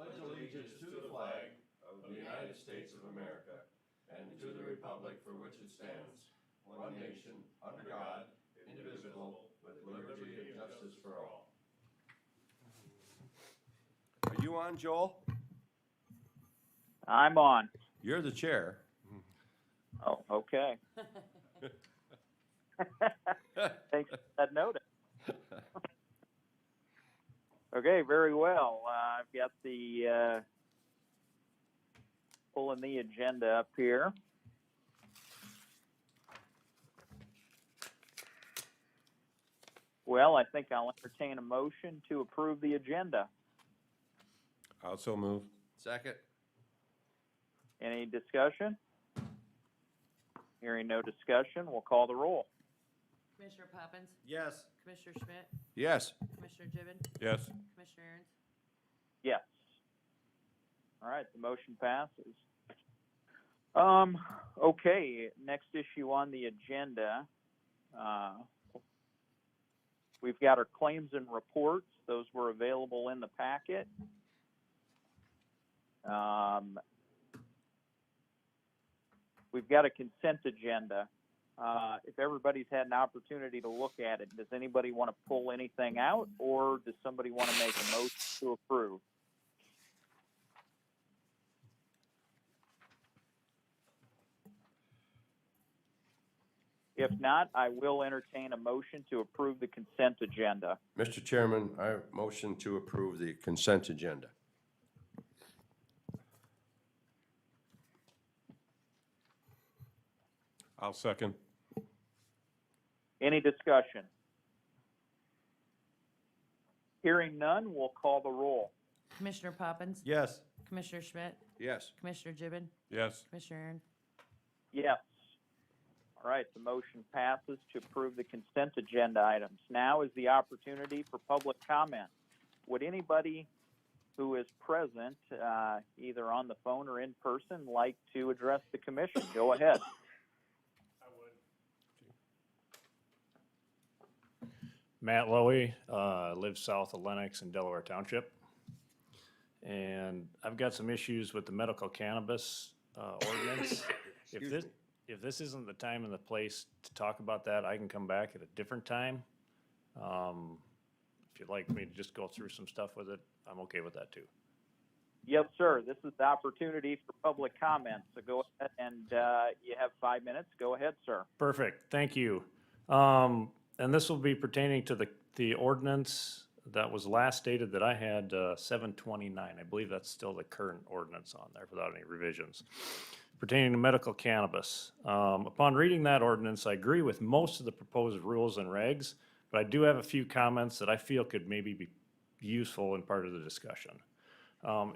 pledge allegiance to the flag of the United States of America and to the republic for which it stands, one nation, under God, indivisible, with liberty and justice for all. Are you on, Joel? I'm on. You're the chair. Oh, okay. Thanks for that notice. Okay, very well. I've got the pulling the agenda up here. Well, I think I'll entertain a motion to approve the agenda. Also move. Second. Any discussion? Hearing no discussion, we'll call the roll. Commissioner Poppins, Yes. Commissioner Schmidt, Yes. Commissioner Gibbon, Yes. Commissioner Aaron's. Yes. All right, the motion passes. Okay, next issue on the agenda. We've got our claims and reports. Those were available in the packet. We've got a consent agenda. If everybody's had an opportunity to look at it, does anybody want to pull anything out, or does somebody want to make a motion to approve? If not, I will entertain a motion to approve the consent agenda. Mr. Chairman, I motion to approve the consent agenda. I'll second. Any discussion? Hearing none, we'll call the roll. Commissioner Poppins, Yes. Commissioner Schmidt, Yes. Commissioner Gibbon, Yes. Commissioner Aaron. Yes. All right, the motion passes to approve the consent agenda items. Now is the opportunity for public comment. Would anybody who is present, either on the phone or in person, like to address the commission? Go ahead. Matt Lowy, live south of Lenox in Delaware Township. And I've got some issues with the medical cannabis ordinance. If this isn't the time and the place to talk about that, I can come back at a different time. If you'd like me to just go through some stuff with it, I'm okay with that too. Yes, sir. This is the opportunity for public comment. So go ahead and you have 5 minutes. Go ahead, sir. Perfect, thank you. And this will be pertaining to the ordinance that was last stated that I had, 729. I believe that's still the current ordinance on there without any revisions. Pertaining to medical cannabis. Upon reading that ordinance, I agree with most of the proposed rules and regs, but I do have a few comments that I feel could maybe be useful in part of the discussion.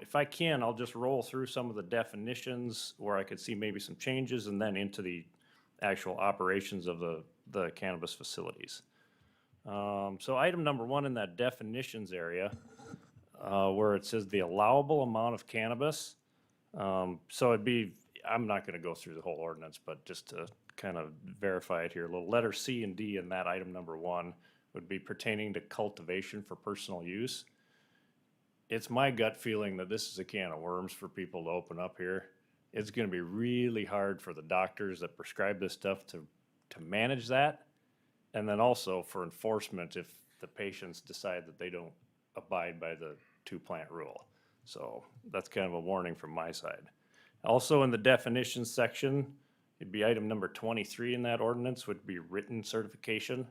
If I can, I'll just roll through some of the definitions where I could see maybe some changes and then into the actual operations of the cannabis facilities. So item number 1 in that definitions area, where it says the allowable amount of cannabis. So it'd be, I'm not gonna go through the whole ordinance, but just to kind of verify it here, a little letter C and D in that item number 1 would be pertaining to cultivation for personal use. It's my gut feeling that this is a can of worms for people to open up here. It's gonna be really hard for the doctors that prescribe this stuff to manage that. And then also for enforcement if the patients decide that they don't abide by the 2-plant rule. So that's kind of a warning from my side. Also in the definitions section, it'd be item number 23 in that ordinance would be written certification.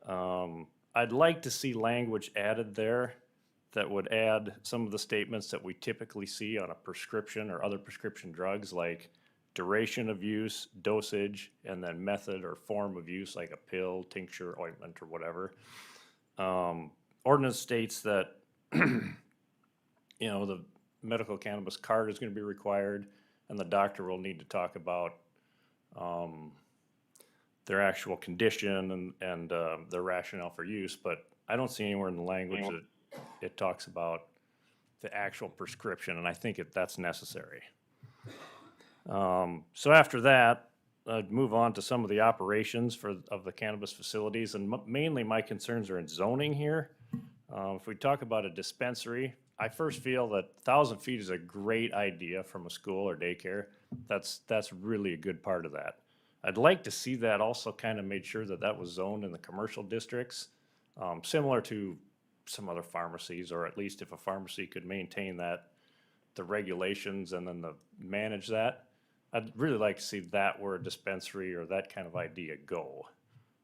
I'd like to see language added there that would add some of the statements that we typically see on a prescription or other prescription drugs, like duration of use, dosage, and then method or form of use, like a pill, tincture, ointment, or whatever. Ordinance states that, the medical cannabis card is gonna be required, and the doctor will need to talk about, their actual condition and their rationale for use, but I don't see anywhere in the language that it talks about the actual prescription, and I think that's necessary. So after that, I'd move on to some of the operations of the cannabis facilities, and mainly my concerns are in zoning here. If we talk about a dispensary, I first feel that 1,000 feet is a great idea from a school or daycare. That's really a good part of that. I'd like to see that also kind of made sure that that was zoned in the commercial districts, similar to some other pharmacies, or at least if a pharmacy could maintain that, the regulations and then manage that. I'd really like to see that where a dispensary or that kind of idea go.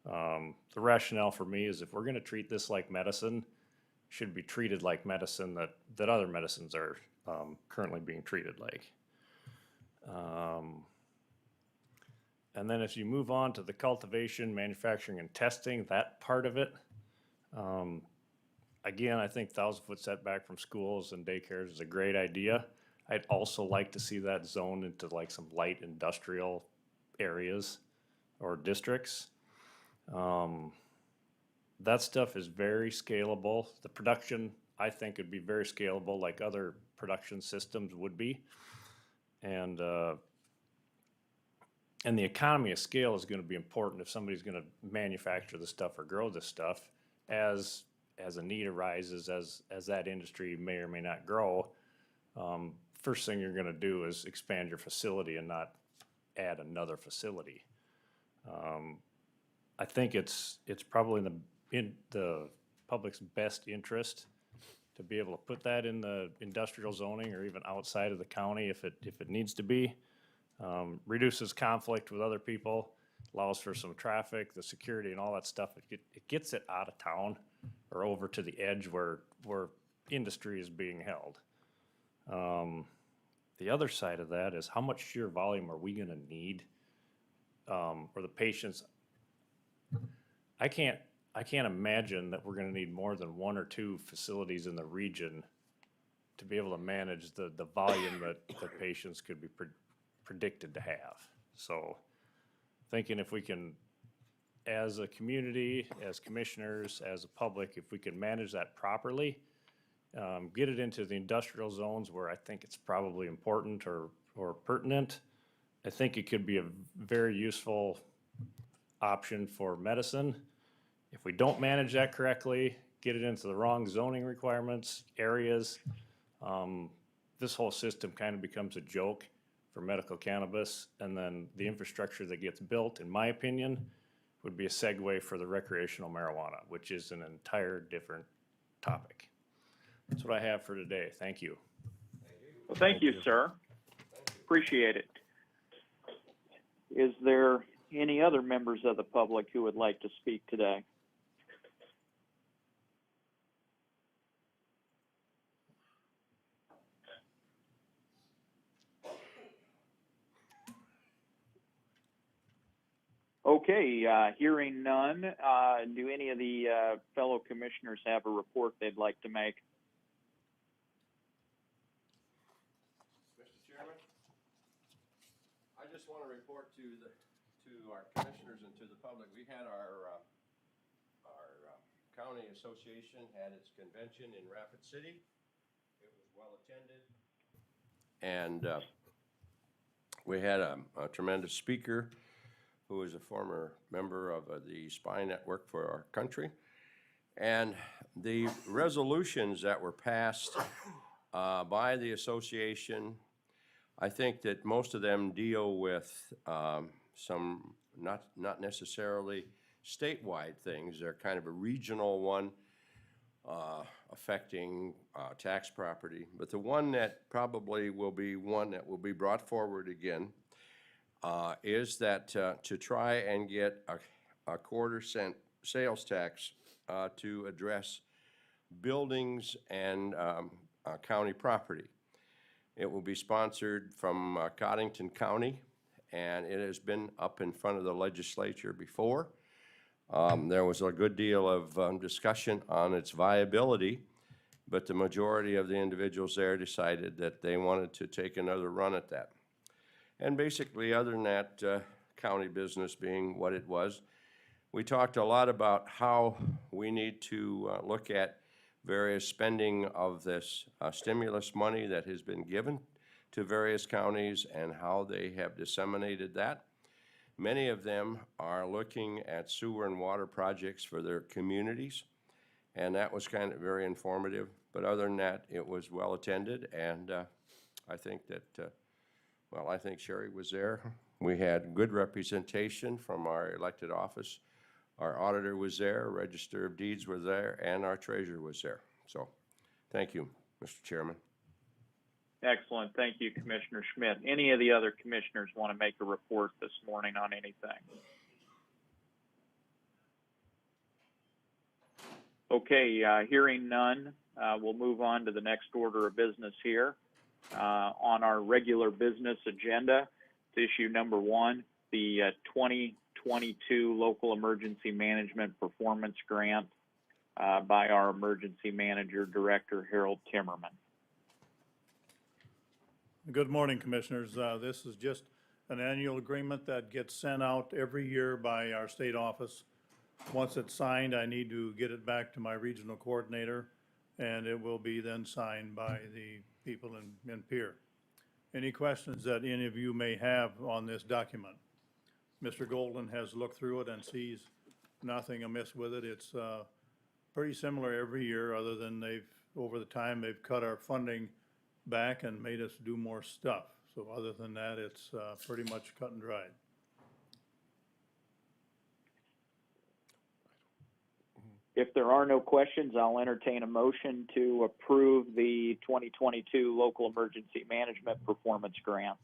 The rationale for me is if we're gonna treat this like medicine, should be treated like medicine that other medicines are currently being treated like. And then if you move on to the cultivation, manufacturing, and testing, that part of it, again, I think 1,000-foot setback from schools and daycares is a great idea. I'd also like to see that zoned into like some light industrial areas or districts. That stuff is very scalable. The production, I think, would be very scalable like other production systems would be. And the economy of scale is gonna be important if somebody's gonna manufacture the stuff or grow this stuff as a need arises, as that industry may or may not grow. First thing you're gonna do is expand your facility and not add another facility. I think it's probably in the public's best interest to be able to put that in the industrial zoning or even outside of the county if it needs to be. Reduces conflict with other people, allows for some traffic, the security and all that stuff. It gets it out of town or over to the edge where industry is being held. The other side of that is how much sheer volume are we gonna need? Or the patients, I can't imagine that we're gonna need more than 1 or 2 facilities in the region to be able to manage the volume that the patients could be predicted to have. So thinking if we can, as a community, as commissioners, as a public, if we can manage that properly, get it into the industrial zones where I think it's probably important or pertinent, I think it could be a very useful option for medicine. If we don't manage that correctly, get it into the wrong zoning requirements, areas, this whole system kind of becomes a joke for medical cannabis. And then the infrastructure that gets built, in my opinion, would be a segue for the recreational marijuana, which is an entire different topic. That's what I have for today. Thank you. Well, thank you, sir. Appreciate it. Is there any other members of the public who would like to speak today? Okay, hearing none, do any of the fellow commissioners have a report they'd like to make? Mr. Chairman, I just want to report to our commissioners and to the public. We had our county association had its convention in Rapid City. It was well attended, and we had a tremendous speaker who is a former member of the Spy Network for our country. And the resolutions that were passed by the association, I think that most of them deal with some not necessarily statewide things. They're kind of a regional one affecting tax property. But the one that probably will be one that will be brought forward again is that to try and get a quarter-cent sales tax to address buildings and county property. It will be sponsored from Cottington County, and it has been up in front of the legislature before. There was a good deal of discussion on its viability, but the majority of the individuals there decided that they wanted to take another run at that. And basically, other than that, county business being what it was, we talked a lot about how we need to look at various spending of this stimulus money that has been given to various counties and how they have disseminated that. Many of them are looking at sewer and water projects for their communities, and that was kind of very informative. But other than that, it was well attended, and I think that, well, I think Sherry was there. We had good representation from our elected office. Our auditor was there, Register of Deeds was there, and our treasurer was there. So, thank you, Mr. Chairman. Excellent. Thank you, Commissioner Schmidt. Any of the other commissioners want to make a report this morning on anything? Okay, hearing none, we'll move on to the next order of business here. On our regular business agenda, issue number 1, the 2022 Local Emergency Management Performance Grant by our Emergency Manager Director, Harold Timmerman. Good morning, Commissioners. This is just an annual agreement that gets sent out every year by our state office. Once it's signed, I need to get it back to my regional coordinator, and it will be then signed by the people in Pierre. Any questions that any of you may have on this document? Mr. Golden has looked through it and sees nothing amiss with it. It's pretty similar every year, other than over the time, they've cut our funding back and made us do more stuff. So other than that, it's pretty much cut and dried. If there are no questions, I'll entertain a motion to approve the 2022 Local Emergency Management Performance Grant.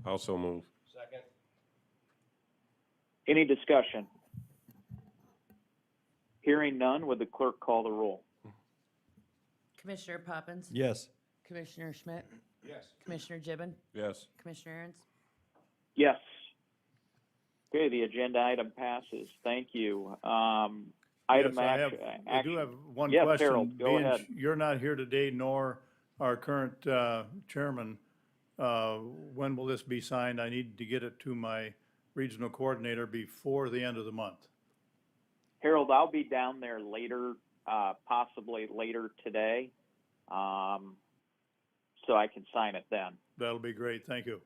Also move. Second. Any discussion? Hearing none, would the clerk call the roll? Commissioner Poppins? Yes. Commissioner Schmidt? Yes. Commissioner Gibbon? Yes. Commissioner Aaron's? Yes. Okay, the agenda item passes. Thank you. Item Yes, I do have one Yes, question. Harold, go Being ahead. you're not here today, nor our current chairman, when will this be signed? I need to get it to my regional coordinator before the end of the month. Harold, I'll be down there later, possibly later today, so I can sign it then. That'll be great. Thank you.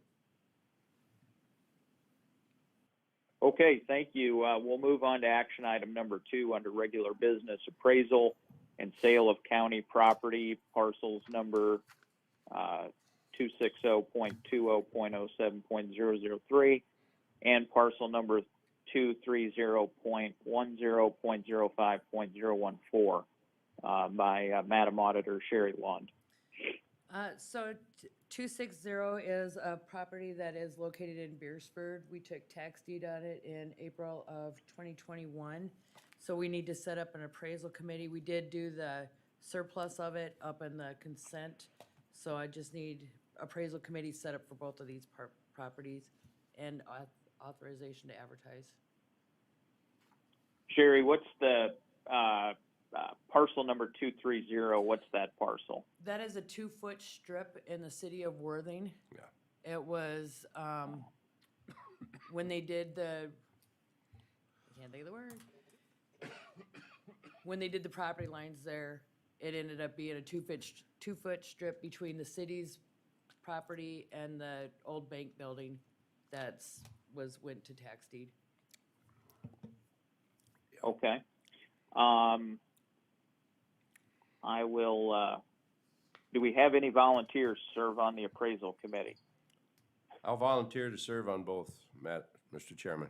Okay, thank you. We'll move on to action item number 2 under regular business, appraisal and sale of county property, parcels number 260.20.07.003 and parcel number 230.10.05.014 by Madam Auditor Sherry Lund. So 260 is a property that is located in Beersford. We took tax deed on it in April of 2021. So we need to set up an appraisal committee. We did do the surplus of it up in the consent. So I just need appraisal committee set up for both of these properties and authorization to advertise. Sherry, what's the parcel number 230? What's that parcel? That is a 2-foot strip in the city of Worthing. Yeah. It was, when they did the, I can't think of the word. When they did the property lines there, it ended up being a 2-foot strip between the city's property and the old bank building went to tax deed. Okay. I will, do we have any volunteers serve on the appraisal committee? I'll volunteer to serve on both, Mr. Chairman.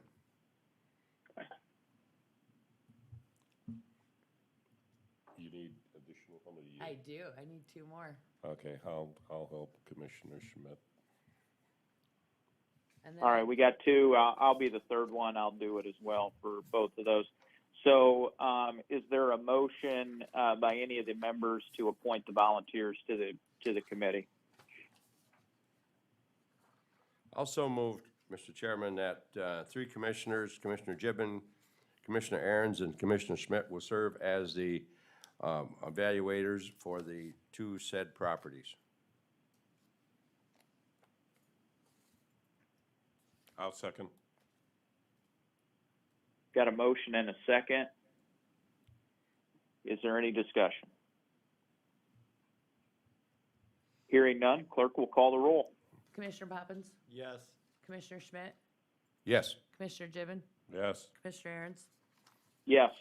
You need additional, how many? I do. I need 2 more. Okay, I'll help Commissioner Schmidt. And then All right, we got 2. I'll be the third one. I'll do it as well for both of those. So is there a motion by any of the members to appoint the volunteers to the committee? Also moved, Mr. Chairman, that 3 commissioners, Commissioner Gibbon, Commissioner Aaron's, and Commissioner Schmidt will serve as the evaluators for the 2 said properties. I'll second. Got a motion and a second. Is there any discussion? Hearing none, clerk will call the roll. Commissioner Poppins? Yes. Commissioner Schmidt? Yes. Commissioner Gibbon? Yes. Commissioner Aaron's? Yes.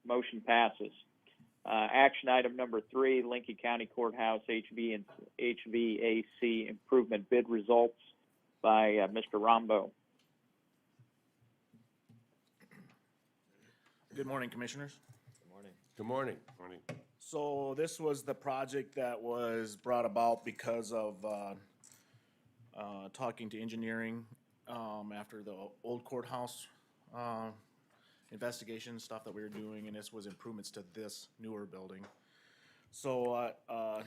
Motion passes. Action item number 3, Lincoln County Courthouse HVAC improvement bid results by Mr. Rombo. Good morning, Commissioners. Good morning. So this was the project that was brought about because of talking to engineering after the old courthouse investigation stuff that we were doing, and this was improvements to this newer building. So I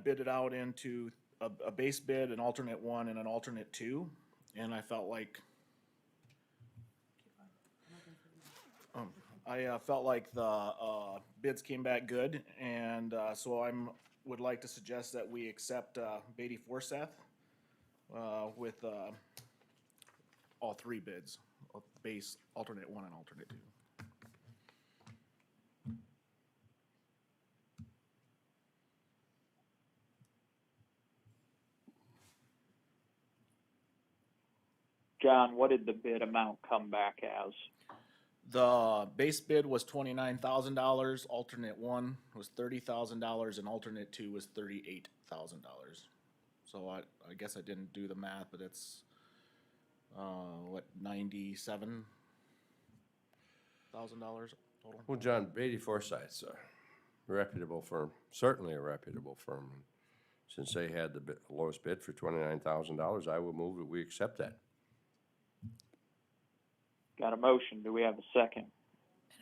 bid it out into a base bid, an alternate 1, and an alternate 2, and I felt like the bids came back good, and so would like to suggest that we accept Beatty Forsyth with all 3 bids, base, alternate 1, and alternate 2. John, what did the bid amount come back as? The base bid was $29,000, alternate 1 was $30,000, and alternate 2 was $38,000. So I guess I didn't do the math, but it's, $97,000 total? Well, John, Beatty Forsyth's a reputable firm, certainly a reputable firm. Since they had the lowest bid for $29,000, I will move that we accept that. Got a motion. Do we have a second?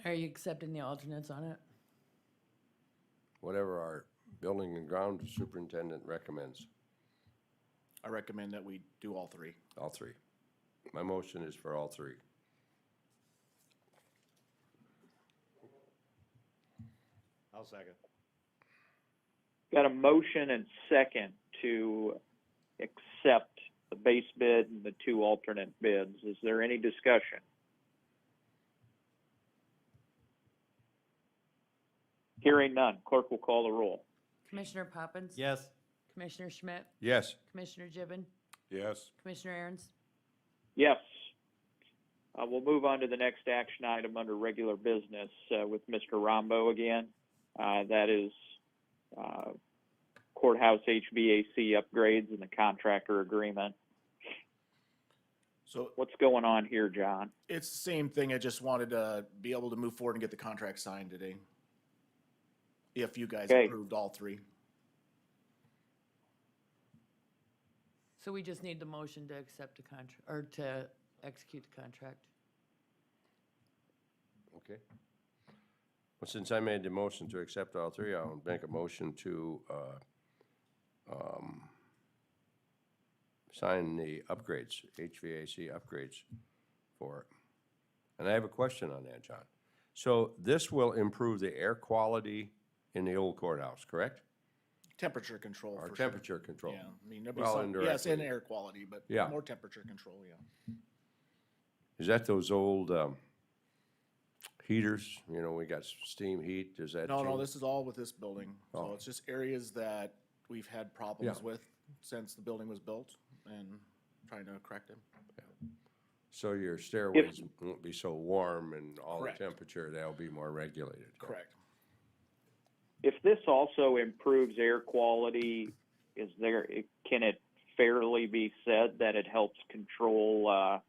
Are you accepting the alternates on it? Whatever our building and ground superintendent recommends, I recommend that we do all 3. all 3. My motion is for all 3. I'll second. Got a motion and second to accept the base bid and the 2 alternate bids. Is there any discussion? Hearing none. Clerk will call the roll. Commissioner Poppins? Yes. Commissioner Schmidt? Yes. Commissioner Gibbon? Yes. Commissioner Aaron's? Yes. We'll move on to the next action item under regular business with Mr. Rombo again. That is courthouse HVAC upgrades and the contractor agreement. So What's going on here, John? it's the same thing, I just wanted to be able to move forward and get the contract signed today. If you guys Okay. approved all 3. So we just need the motion to accept the contract, or to execute the contract. Okay. Well, since I made the motion to accept all 3, I'll make a motion to sign the upgrades, HVAC upgrades for it. And I have a question on that, John. So this will improve the air quality in the old courthouse, correct? Temperature control Or for sure. temperature control? Yeah, I mean, there'll be Well, some, yes, and indirectly. air quality, but Yeah. more temperature control, yeah. Is that those old heaters? You know, we got steam heat, does that No, change? this is all with this building. So Oh. it's just areas that we've had problems Yeah. with since the building was built and trying to correct them. So your stairways won't be so warm and all the Correct. temperature, they'll be more regulated. Correct. If this also improves air quality, can it fairly be said that it helps control,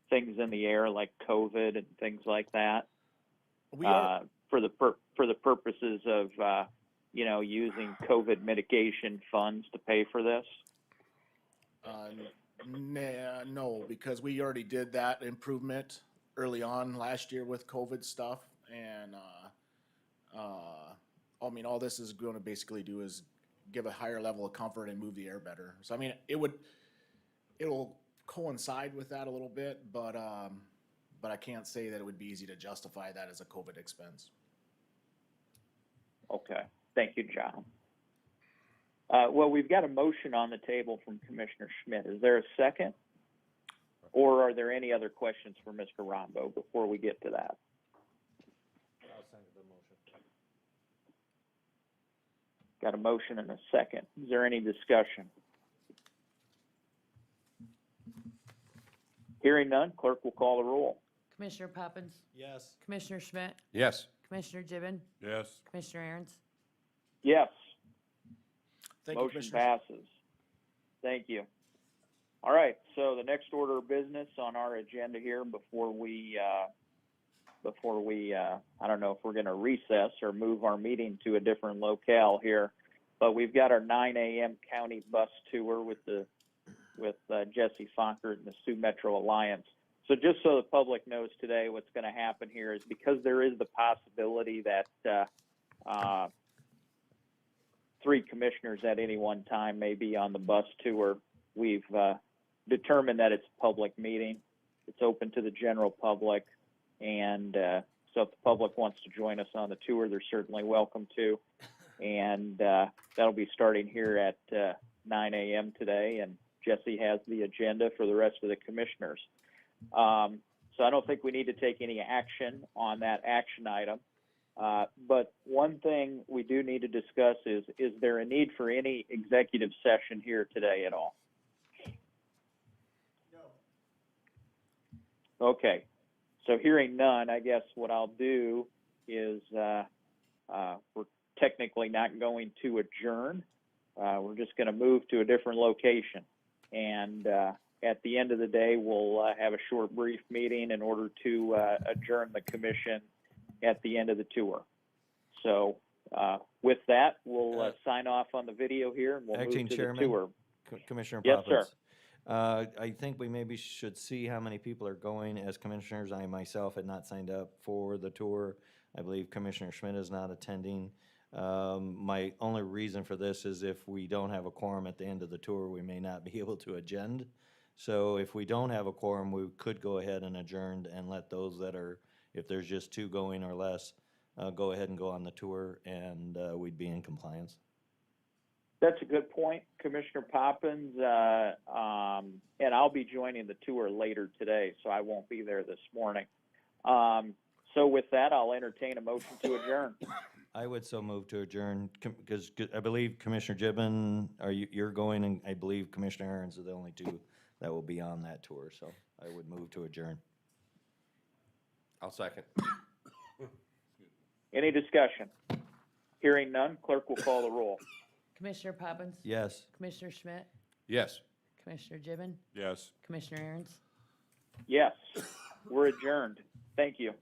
things in the air like COVID and things like that? We are, For the purposes of, using COVID mitigation funds to pay for this? no, because we already did that improvement early on last year with COVID stuff. And, I mean, all this is going to basically do is give a higher level of comfort and move the air better. So, I mean, it'll coincide with that a little bit, but I can't say that it would be easy to justify that as a COVID expense. Okay, thank you, John. Well, we've got a motion on the table from Commissioner Schmidt. Is there a second? Or are there any other questions for Mr. Rombo before we get to that? I'll second the motion. Got a motion and a second. Is there any discussion? Hearing none, clerk will call the roll. Commissioner Poppins, Yes. Commissioner Schmidt, Yes. Commissioner Gibbon, Yes. Commissioner Aaron's. Yes. Thank you, Motion Commissioners. passes. Thank you. All right, so the next order of business on our agenda here before we, I don't know if we're gonna recess or move our meeting to a different locale here, but we've got our 9 a.m. county bus tour with Jesse Fonkert and the Sioux Metro Alliance. So just so the public knows today, what's gonna happen here is because there is the possibility that, 3 commissioners at any one time may be on the bus tour. We've determined that it's a public meeting. It's open to the general public. And so if the public wants to join us on the tour, they're certainly welcome to. And that'll be starting here at 9 a.m. today. And Jesse has the agenda for the rest of the commissioners. So I don't think we need to take any action on that action item. But one thing we do need to discuss is there a need for any executive session here today at all? No. Okay. So hearing none, I guess what I'll do is we're technically not going to adjourn. We're just going to move to a different location. And at the end of the day, we'll have a short, brief meeting in order to adjourn the commission at the end of the tour. So with that, we'll sign off on the video here and we'll Acting move to Chairman? the tour. Commissioner Yes, sir. Poppins. I think we maybe should see how many people are going as commissioners. I myself had not signed up for the tour. I believe Commissioner Schmidt is not attending. My only reason for this is if we don't have a quorum at the end of the tour, we may not be able to adjourn. So if we don't have a quorum, we could go ahead and adjourn and let those that are, if there's just 2 going or less, go ahead and go on the tour and we'd be in compliance. That's a good point, Commissioner Poppins. And I'll be joining the tour later today, so I won't be there this morning. So with that, I'll entertain a motion to adjourn. I would so move to adjourn, because I believe Commissioner Gibbon, you're going, and I believe Commissioner Aaron's are the only 2 that will be on that tour, so I would move to adjourn. I'll second. Any discussion? Hearing none, clerk will call the roll. Commissioner Poppins, Yes. Commissioner Schmidt, Yes. Commissioner Gibbon, Yes. Commissioner Aaron's. Yes, we're adjourned. Thank you.